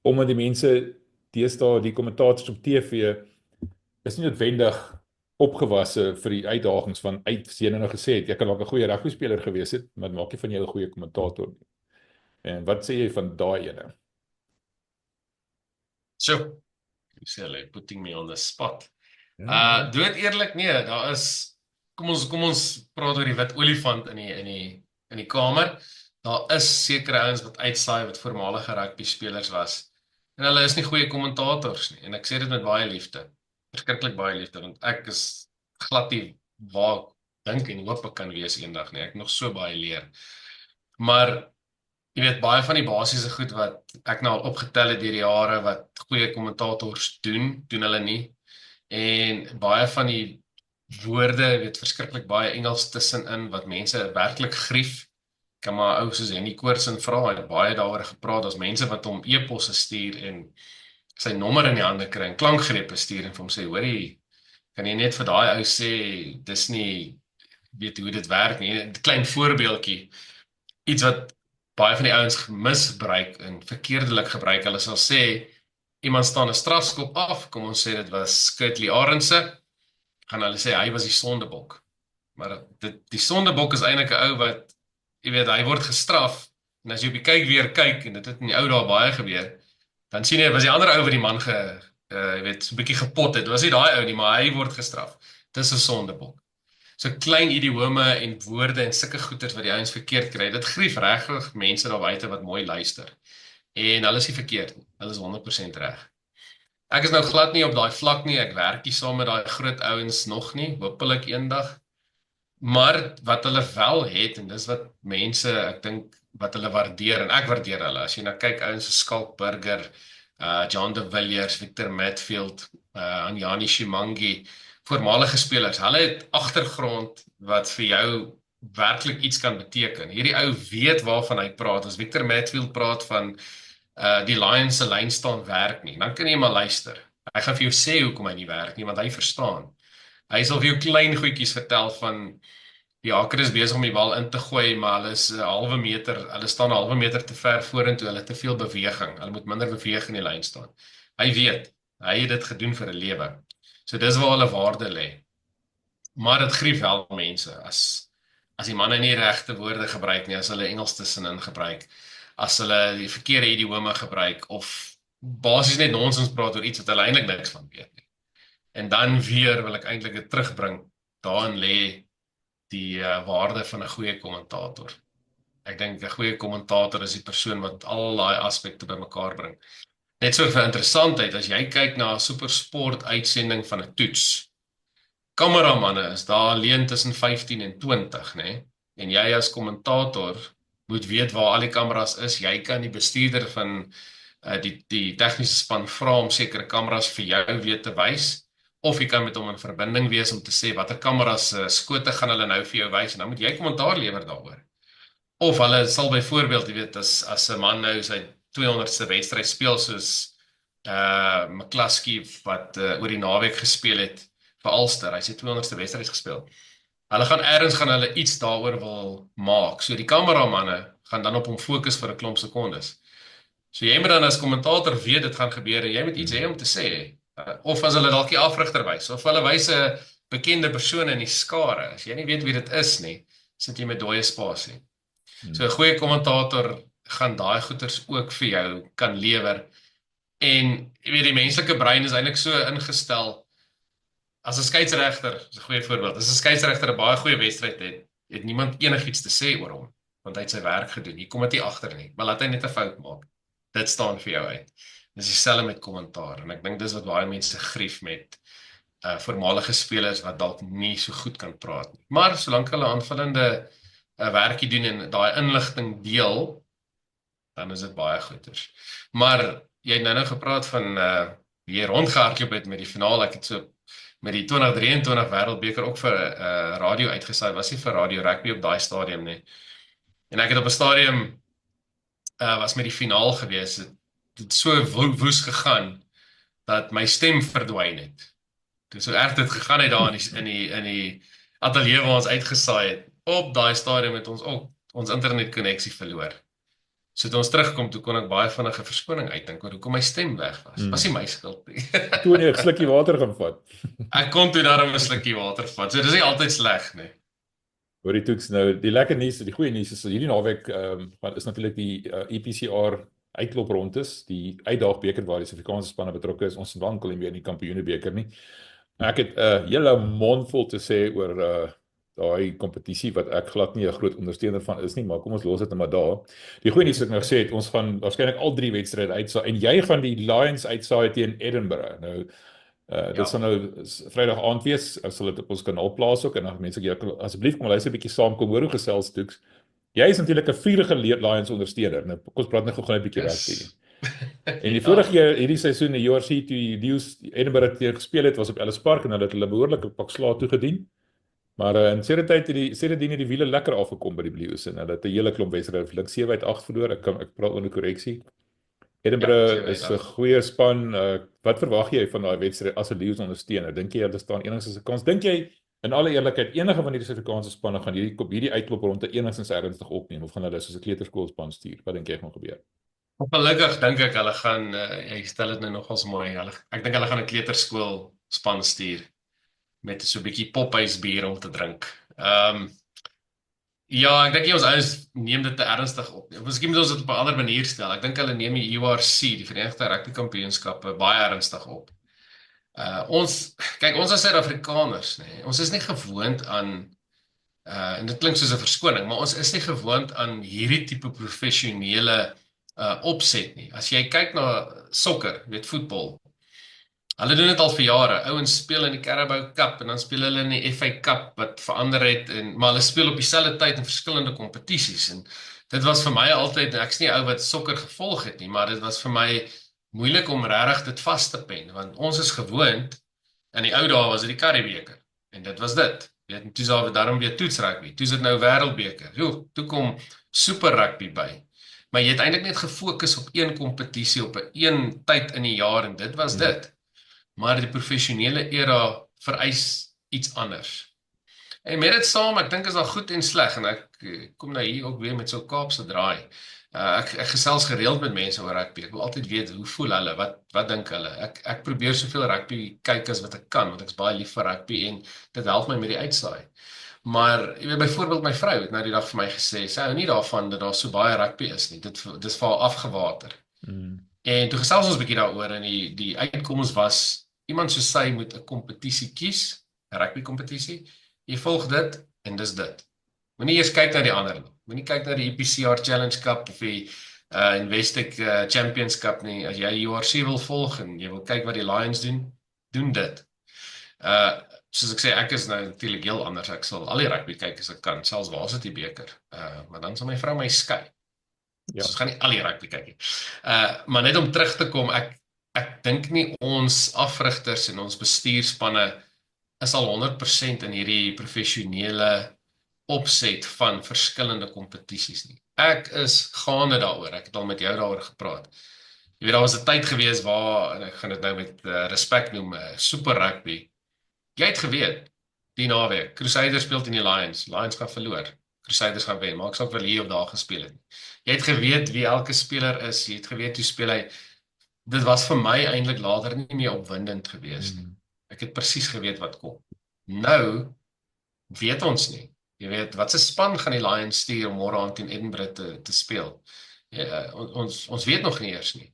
Omdat die mense deesdae die kommentators op TV is nie noodwendig opgewasse vir die uitdagings van as jy nou gesê het, jy kan dalk 'n goeie rugby speler gewees het, maar maak nie van jou 'n goeie kommentator nie. En wat sê jy van daai ene? So, you say like putting me on the spot. Dood eerlik nee, daar is kom ons praat oor die wit olifant in die kamer. Daar is sekere ouens wat uitsaai wat voormalige rugby spelers was. En hulle is nie goeie kommentators nie. En ek sê dit met baie liefde. Verskriklik baie liefde, want ek is glad nie waar ek dink en hoop ek kan wees eendag nie. Ek nog so baie leer. Maar jy weet, baie van die basiese goed wat ek nou al opgetel het deur die jare wat goeie kommentators doen hulle nie. En baie van die woorde, weet verskriklik baie Engels tussenin wat mense werklik grief. Kan maar ou soos Henny Koortsen vra, het baie daaroor gepraat, as mense wat hom e-posse stuur en sy nommer in die hande kry en klankgrepe stuur en vir hom sê, hoorie, kan jy net vir daai ou sê, dis nie, weet hoe dit werk nie, 'n klein voorbeeldjie, iets wat baie van die ouens misbruik en verkeerdelik gebruik, hulle sal sê, iemand staan 'n strafskop af, kom ons sê dit was Kurtley Arendse, gaan hulle sê, hy was die sondebok, maar die sondebok is eintlik 'n ou wat, jy weet, hy word gestraf, en as jy op die kyk weer kyk, en dit het in die ou daar baie gebeur, dan sien jy, was die ander ou wat die man jy weet, so 'n bietjie gepot het, was nie daai ou nie, maar hy word gestraf. Dis 'n sondebok. So klein idiome en woorde en sulke goeters wat die ouens verkeerd kry, dit grief regtig mense daar buite wat mooi luister. En hulle is nie verkeerd nie, hulle is 100% reg. Ek is nou glad nie op daai vlak nie, ek werk nie saam met daai groot ouens nog nie, hopelik eendag. Maar wat hulle wel het, en dis wat mense, ek dink, wat hulle waardeer, en ek waardeer hulle, as jy nou kyk, ouens so Skalk Burger, John de Villiers, Victor Matfield, Anjani Shimangi, voormalige spelers, hulle het agtergrond wat vir jou werklik iets kan beteken. Hierdie ou weet waarvan hy praat, as Victor Matfield praat van die Lions se lyn staan werk nie, dan kan jy maar luister. Hy gaan vir jou sê hoekom hy nie werk nie, want hy verstaan. Hy sal vir jou klein goedjies vertel van die haker is besig om die bal in te gooi, maar hulle is 'n halwe meter, hulle staan 'n halwe meter te ver vorentoe, hulle het te veel beweging, hulle moet minder beweeg in die lyn staan. Hy weet, hy het dit gedoen vir 'n lewe. So dis waar hulle waarde lê. Maar dit grief wel mense, as die manne nie regte woorde gebruik nie, as hulle Engels tussenin gebruik, as hulle die verkeerde idiome gebruik, of basies net nonsens praat oor iets wat hulle eintlik niks van weet nie. En dan weer wil ek eintlik dit terugbring, daarin lê die waarde van 'n goeie kommentator. Ek dink 'n goeie kommentator is die persoon wat al daai aspekte bymekaar bring. Net so vir interessantheid, as jy kyk na 'n supersport uitsending van 'n toets, kameramanne is daar alleen tussen 15 en 20, né? En jy as kommentator moet weet waar al die kameras is. Jy kan die bestuurder van die tegniese span vra om sekere kameras vir jou weet te wys, of jy kan met hom in verbinding wees om te sê watter kameras skote gaan hulle nou vir jou wys, en dan moet jy kommentaar lewer daaroor. Of hulle sal byvoorbeeld, jy weet, as 'n man nou sy 200ste wedstryd speel, soos McCluskey wat oor die naweek gespeel het vir Ulster, hy het sy 200ste wedstryd gespeel. Hulle gaan hulle iets daaroor wil maak, so die kameramanne gaan dan op hom fokus vir 'n klomp sekondes. So jy moet dan as kommentator weet dit gaan gebeur, en jy moet iets hê om te sê, of as hulle dalk die afrigter wys, of hulle wys 'n bekende persoon in die skare, as jy nie weet wie dit is nie, sit jy met dooie spasie. So 'n goeie kommentator gaan daai goeters ook vir jou kan lewer, en jy weet, die menslike brein is eintlik so ingestel, as 'n skeieregter, is 'n goeie voorbeeld, as 'n skeieregter 'n baie goeie wedstryd het niemand enigiets te sê oor hom, want hy het sy werk gedoen, hier kom dit nie agter nie, maar laat hy net 'n fout maak. dit staan vir jou uit. Dis dieselfde met kommentaar en ek dink dis wat baie mense grief met voormalige spelers wat dalk nie so goed kan praat nie. Maar solank hulle aanvullende werkie doen en daai inligting deel, dan is dit baie goeders. Maar jy het nou gepraat van wie rondgehardloop het met die finaal. Ek het so met die 2023 Wêreldbeker ook vir radio uitgesaai, was nie vir radio rugby op daai stadium nie. En ek het op 'n stadium was met die finaal gewees. Het so woes gegaan dat my stem verdwyn het. Toe so erg dit gegaan het daar in die ateljee waar ons uitgesaai het. Op daai stadium het ons ook ons internetkonneksie verloor. So toe ons terugkom, toe kon ek baie vinnige verskoning uitdink oor hoekom my stem weg was. Was nie my skuld nie. Toe jy 'n slukkie water gaan vat. Ek kon toe daarom 'n slukkie water vat. So dis nie altyd sleg nie. Hoor die toets nou, die lekker nuus, die goeie nuus is dat hierdie naweek is natuurlik die EPCR uitkloprondes, die uitdaagbeker waar die Suid-Afrikaanse spanne betrokke is. Ons wankel nie meer in die kampioenebeker nie. Ek het 'n hele mond vol te sê oor daai kompetisie wat ek glad nie 'n groot ondersteuner van is nie, maar kom ons los dit net maar daar. Die goeie nuus wat ek nou gesê het, ons gaan waarskynlik al 3 wedstryde uitsaai en jy gaan die Lions uitsaai teen Edinburgh. Nou dit sal nou Vrydag aand wees, ek sal dit op ons kanaal plaas ook en dan mense asseblief kom luister 'n bietjie saam, kom hoor hoe gesels Toeks. Jy is natuurlik 'n vurige Lions ondersteuner. Nou kom ons praat net gou 'n bietjie rugby. En die vorige keer hierdie seisoen die URC toe die Lions Edinburgh teer gespeel het was op Ellis Park en hulle het hulle behoorlike pak slaag toegedien. Maar in sedertdien het die wiele lekker afgekom by die Blues en hulle het 'n hele klomp wedstryde, ek 7-8 verloor. Ek praat onder korreksie. Edinburgh is 'n goeie span. Wat verwag jy van daai wedstryd as 'n Lions ondersteuner? Dink jy hulle staan enigstens 'n kans? Dink jy in alle eerlikheid enige van hierdie Suid-Afrikaanse spanne gaan hierdie uitklopronde enigstens ernstig opneem of gaan hulle soos 'n kleuterskoolspan stuur? Wat dink jy gaan gebeur? Ongelukkig dink ek hulle gaan jy stel dit nou nogals mooi. Ek dink hulle gaan 'n kleuterskool span stuur met so 'n bietjie Popeyes bier om te drink. Ja, ek dink ons ouens neem dit te ernstig op. Miskien moet ons dit op 'n ander manier stel. Ek dink hulle neem die URC, die Verenigde Rugby Kampioenskappe, baie ernstig op. Ons as Suid-Afrikaners, nee, ons is nie gewoond aan en dit klink soos 'n verskoning, maar ons is nie gewoond aan hierdie tipe professionele opset nie. As jy kyk na sokker, weet voetbal, hulle doen dit al vir jare. Ouens speel in die Carabao Cup en dan speel hulle in die FA Cup wat verander het maar hulle speel op dieselfde tyd in verskillende kompetisies en dit was vir my altyd, ek's nie ou wat sokker gevolg het nie, maar dit was vir my moeilik om regtig dit vas te pen want ons is gewoond in die ou dae was dit die Currie-beker en dit was dit. Weet, en toe is daar daarom weer toets rugby. Toe is dit nou Wêreldbeker. Toe kom super rugby by. Maar jy het eintlik net gefokus op een kompetisie op 'n een tyd in die jaar en dit was dit. Maar die professionele era vereis iets anders. En met dit saam, ek dink is al goed en sleg en ek kom nou hier ook weer met so Kaapse draai. Ek gesels gereeld met mense oor rugby. Ek wil altyd weet hoe voel hulle, wat dink hulle. Ek probeer soveel rugby kyk as wat ek kan want ek's baie lief vir rugby en dit help my met die uitsaai. Maar jy weet byvoorbeeld my vrou het nou die dag vir my gesê, sy hou nie daarvan dat daar so baie rugby is nie. Dit is vir haar afgewater. En toe gesels ons 'n bietjie daaroor en die uitkoms was iemand soos sy moet 'n kompetisie kies, 'n rugby kompetisie. Jy volg dit en dis dit. Moenie eers kyk na die ander. Moenie kyk na die EPCR Challenge Cup of die Investec Champions Cup nie. As jy URC wil volg en jy wil kyk wat die Lions doen dit. Soos ek sê, ek is nou natuurlik heel anders. Ek sal al die rugby kyk as ek kan, selfs waar is dit die beker. Maar dan sal my vrou my skei. Ja. So ons gaan nie al die rugby kyk nie. Maar net om terug te kom, ek dink nie ons afrigters en ons bestuurspanne is al 100% in hierdie professionele opset van verskillende kompetisies nie. Ek is gaande daaroor, ek het al met jou daaroor gepraat. Jy weet, daar was 'n tyd gewees waar, en ek gaan dit nou met respek noem, super rugby. Jy het geweet, die naweek, Crusaders speel teen die Lions gaan verloor, Crusaders gaan wen, maar ek sal wel hier of daar gespeel het. Jy het geweet wie elke speler is, jy het geweet hoe speel hy. Dit was vir my eintlik later nie meer opwindend gewees nie. Ek het presies geweet wat kom. Nou, weet ons nie. Jy weet, wat se span gaan die Lions stuur om môre aand teen Edinburgh te speel? Ja, ons weet nog nie eers nie.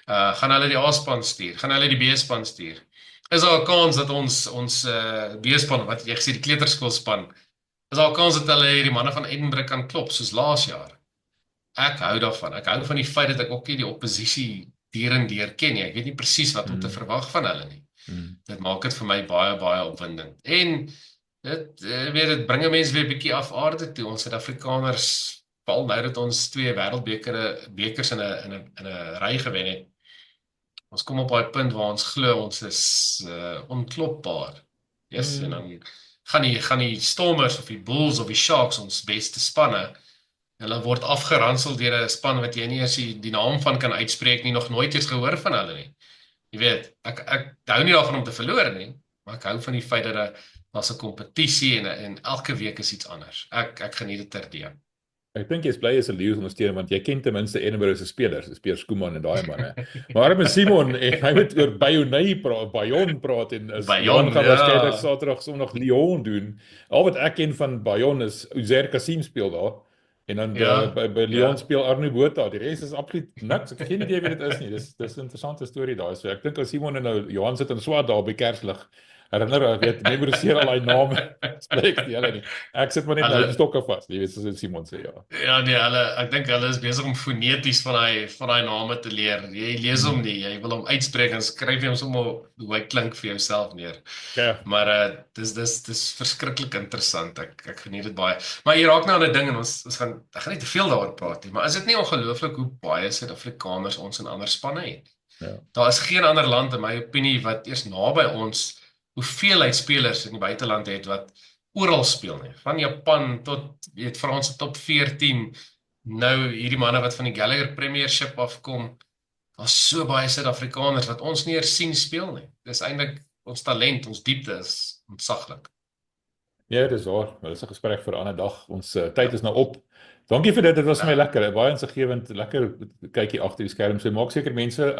Gaan hulle die A-span stuur? Gaan hulle die B-span stuur? Is daar 'n kans dat ons B-span, wat jy gesê die kleuterskoolspan, is daar 'n kans dat hulle die manne van Edinburgh kan klop, soos laas jaar? ek hou daarvan. Ek hou van die feit dat ek ook nie die opposisie deur en deur ken nie. Ek weet nie presies wat om te verwag van hulle nie. Dit maak dit vir my baie, baie opwindend. En dit bring 'n mens weer 'n bietjie af aarde toe. Ons Suid-Afrikaners, veral nou dat ons 2 wêreldbekers in 'n ry gewen het. Ons kom op daai punt waar ons glo ons is onklopbaar. Yes, en dan gaan die Stormers of die Bulls of die Sharks ons beste spanne. Hulle word afgeransel deur 'n span wat jy nie eers die naam van kan uitspreek nie, nog nooit eens gehoor van hulle nie. Jy weet, ek hou nie daarvan om te verloor nie, maar ek hou van die feit dat daar's 'n kompetisie en elke week is iets anders. Ek geniet dit terdee. Ek dink jy's bly as 'n leeu ondersteuner want jy ken ten minste Edinburgh se spelers, dis Piers Koeman en daai manne. Maar arme Simon, hy moet oor Bayon praat en Bayon, gaan ja. waarskynlik Saterdag Sondag Lyon doen. Al wat ek ken van Bayon is Uzair Kassim speel daar. En dan Ja, by Lyon speel Arno Botha. Die res is absoluut niks. Ek het geen idee wie dit is nie. Dis 'n interessante storie daai. So ek dink as Simon en nou Johan sit in swart daar by Kerslig. Herinner, memoriseer al daai name. Spreek die hulle nie. Ek sit maar net nou die stokke vas. Jy weet soos Simon sê, ja. Ja, nee, ek dink hulle is besig om foneties van daai name te leer. Jy lees hom nie, jy wil hom uitspreek en skryf jy hom sommer hoe hy klink vir jouself neer. Ja. Maar dis verskriklik interessant. Ek geniet dit baie. Maar jy raak nou aan 'n ding en ek gaan nie te veel daaroor praat nie, maar is dit nie ongelooflik hoe baie Suid-Afrikaners ons in ander spanne het? Ja. Daar is geen ander land in my opinie wat eers naby ons hoeveelheid spelers in die buiteland het wat oral speel nie. Van Japan tot Franse top 14, nou hierdie manne wat van die Gallagher Premiership afkom. Daar's so baie Suid-Afrikaners wat ons nie eers sien speel nie. Dis eintlik ons talent, ons diepte is ontsaglik. Ja, dis waar. Dit is 'n gesprek vir 'n ander dag. Ons tyd is nou op. Dankie vir dit was vir my lekker. Baie insiggewend, lekker kykie agter die skerm. So maak seker mense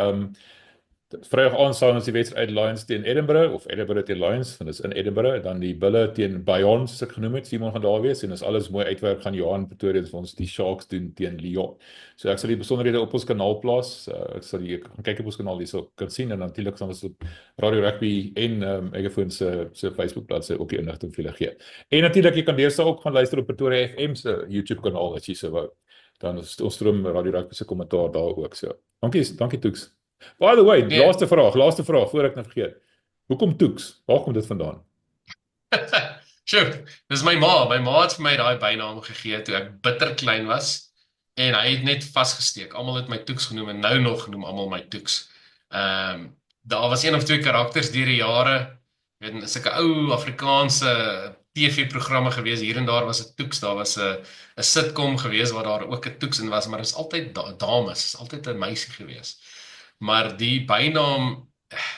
Vrydag aand staan ons die wedstryd Lions teen Edinburgh of Edinburgh teen Lions, want dit is in Edinburgh, dan die Bulle teen Bayon soos ek genoem het, Simon gaan daar wees en as alles mooi uitwerk gaan Johan Pretoria vir ons die Sharks doen teen Lyon. So ek sal die besonderhede op ons kanaal plaas. Ek gaan kyk op ons kanaal hierso kan sien en natuurlik sal ons op Radio Rugby en Megafoon se Facebook bladsy ook die inligting vir julle gee. En natuurlik jy kan deesdae ook gaan luister op Pretoria FM se YouTube kanaal as jy so wou. Dan ons stroom Radio Rugby se kommentaar daar ook so. Dankie Toeks. By the way, laaste vraag voor ek nou vergeet. Hoekom Toeks? Waar kom dit vandaan? Sjoe, dis my ma. My ma het vir my daai bynaam gegee toe ek bitter klein was en hy het net vasgesteek. Almal het my Toeks genoem en nou nog noem almal my Toeks. Daar was 1 of 2 karakters deur die jare, weet sulke ou Afrikaanse TV-programme gewees, hier en daar was 'n Toeks, daar was 'n sitcom gewees waar daar ook 'n Toeks in was, maar dit is altyd dames, is altyd 'n meisie gewees. Maar die bynaam,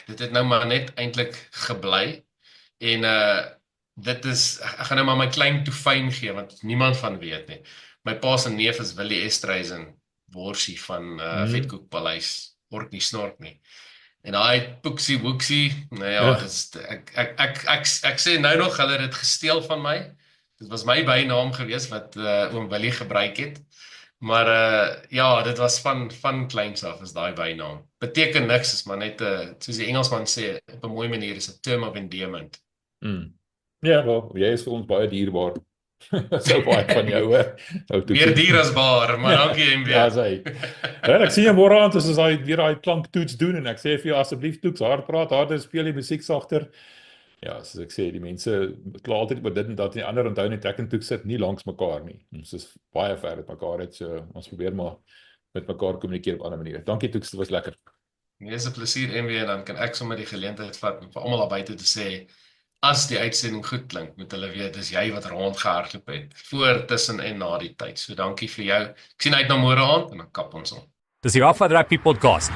dit het nou maar net eintlik gebly en dit is, ek gaan nou maar my klein toefyn gee, want niemand van weet nie. My pa se neef is Willie Estreisen, worsie van Vetkoek Paleis, word nie snork nie. En daai Poeksie Woeksie, nou ja, ek sê nou nog, hulle het dit gesteel van my. Dit was my bynaam gewees wat oom Willie gebruik het. Maar ja, dit was van kleins af is daai bynaam. Beteken niks, is maar net soos die Engelsman sê, op 'n mooi manier is 'n term of endearment. Ja, wel, jy is vir ons baie dierbaar. So baie van jou, hoor. Meer dier as baar, maar dankie MB. Ja, sê. Ek sien jy môre aand as hy weer daai klank toets doen en ek sê vir jou asseblief Toeks, hard praat, harder speel die musiek sagter. Ja, soos ek sê, die mense kla altyd oor dit en dat, die ander onthou net ek en Toeks sit nie langs mekaar nie. Ons is baie ver met mekaar uit, so ons probeer maar met mekaar kommunikeer op 'n ander manier. Dankie Toeks, dit was lekker. Nee, is 'n plesier MB en dan kan ek sommer die geleentheid vat om vir almal daar buite te sê, as die uitsending goed klink, moet hulle weet, dis jy wat rondgehardloop het, voor, tussen en na die tyd. So dankie vir jou. Ek sien uit na môre aand en dan kap ons om. Dis die Rugby Podcast